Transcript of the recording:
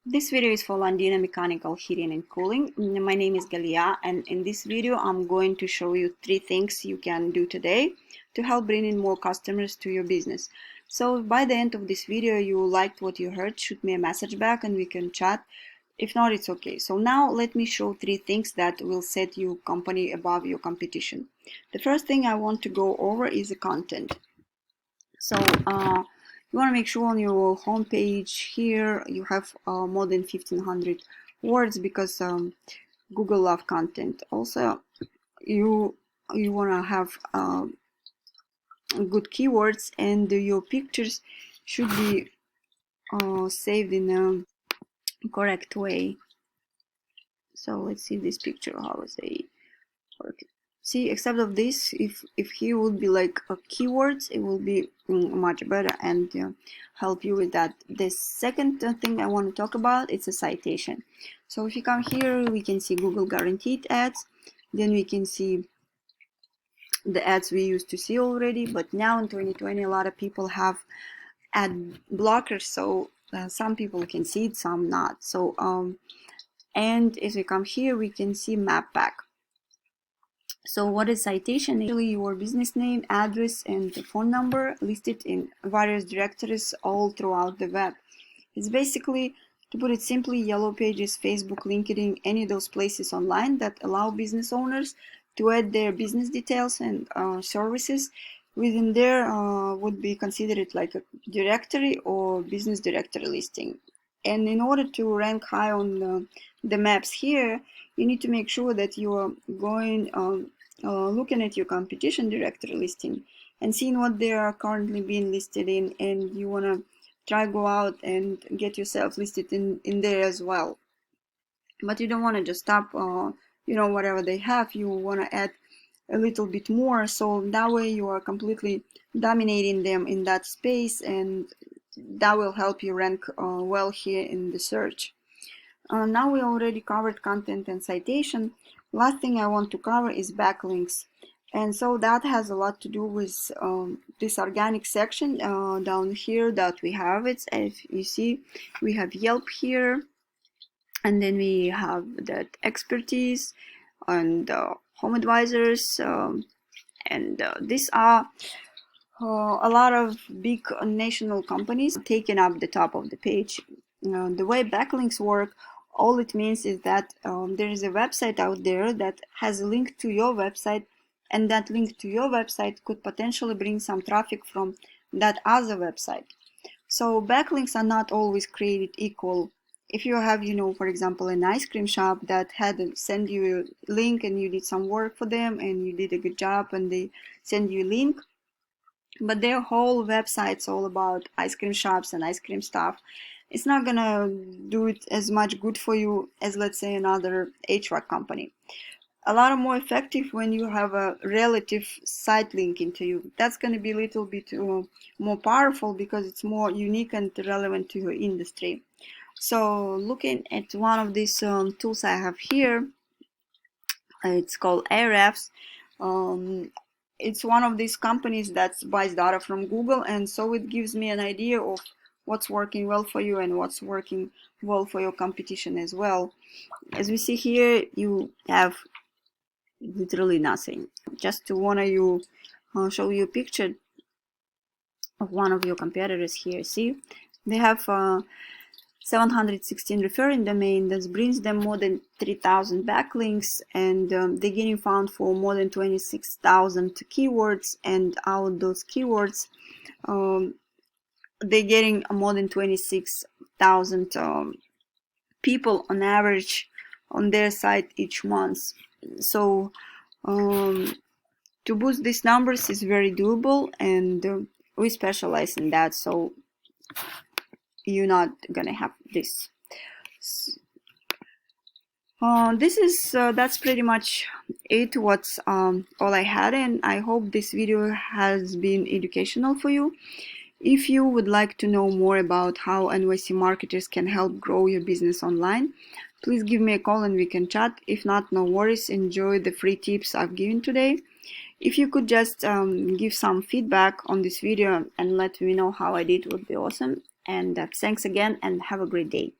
This video is for Landino Mechanical Heating and Cooling. My name is Galia, and in this video I'm going to show you 3 things you can do today to help bring in more customers to your business. So by the end of this video you liked what you heard, shoot me a message back and we can chat. If not, it's okay. So now let me show 3 things that will set your company above your competition. The first thing I want to go over is the content. So you want to make sure on your home page here you have more than 1500 words, because Google loves content. Also, you want to have good keywords, and your pictures should be saved in a correct way. So let's see this picture, how is it working. See, except of this, if here would be like keywords, it will be much better and help you with that. The second thing I want to talk about, it's a citation. So if you come here, we can see Google guaranteed ads. Then we can see the ads we used to see already, but now in 2020 a lot of people have ad blockers, so some people can see it, some not. So and as we come here, we can see map pack. So what is citation? Actually, your business name, address, and phone number listed in various directories all throughout the web. It's basically, to put it simply, Yellow Pages, Facebook, LinkedIn, any of those places online that allow business owners to add their business details and services. Within there would be considered like a directory or business directory listing. And in order to rank high on the maps here, you need to make sure that you are going looking at your competition directory listing and seeing what they are currently being listed in, and you want to try go out and get yourself listed in there as well. But you don't want to just stop whatever they have. You want to add a little bit more, so that way you are completely dominating them in that space, and that will help you rank well here in the search. Now we already covered content and citation. Last thing I want to cover is backlinks, and so that has a lot to do with this organic section down here that we have. It, as you see, we have Yelp here, and then we have that expertise and home advisors, and these are a lot of big national companies taking up the top of the page. The way backlinks work, all it means is that there is a website out there that has a link to your website, and that link to your website could potentially bring some traffic from that other website. So backlinks are not always created equal. If you have, for example, an ice cream shop that had send you a link and you did some work for them and you did a good job and they send you a link, but their whole website's all about ice cream shops and ice cream stuff, it's not gonna do it as much good for you as, let's say, another HVAC company. A lot more effective when you have a relative site link into you. That's going to be a little bit more powerful because it's more unique and relevant to your industry. So looking at one of these tools I have here, it's called Ahrefs. It's one of these companies that buys data from Google, and so it gives me an idea of what's working well for you and what's working well for your competition as well. As we see here, you have literally nothing. Just to want to show you a picture of one of your competitors here. See, they have 716 referring domain. That brings them more than 3,000 backlinks, and they're getting found for more than 26,000 keywords, and out of those keywords they're getting more than 26,000 people on average on their site each month. So to boost these numbers is very doable, and we specialize in that, so you're not gonna have this. That's pretty much it. What's all I had, and I hope this video has been educational for you. If you would like to know more about how NYC marketers can help grow your business online, please give me a call and we can chat. If not, no worries. Enjoy the free tips I've given today. If you could just give some feedback on this video and let me know how I did, would be awesome. And thanks again and have a great day.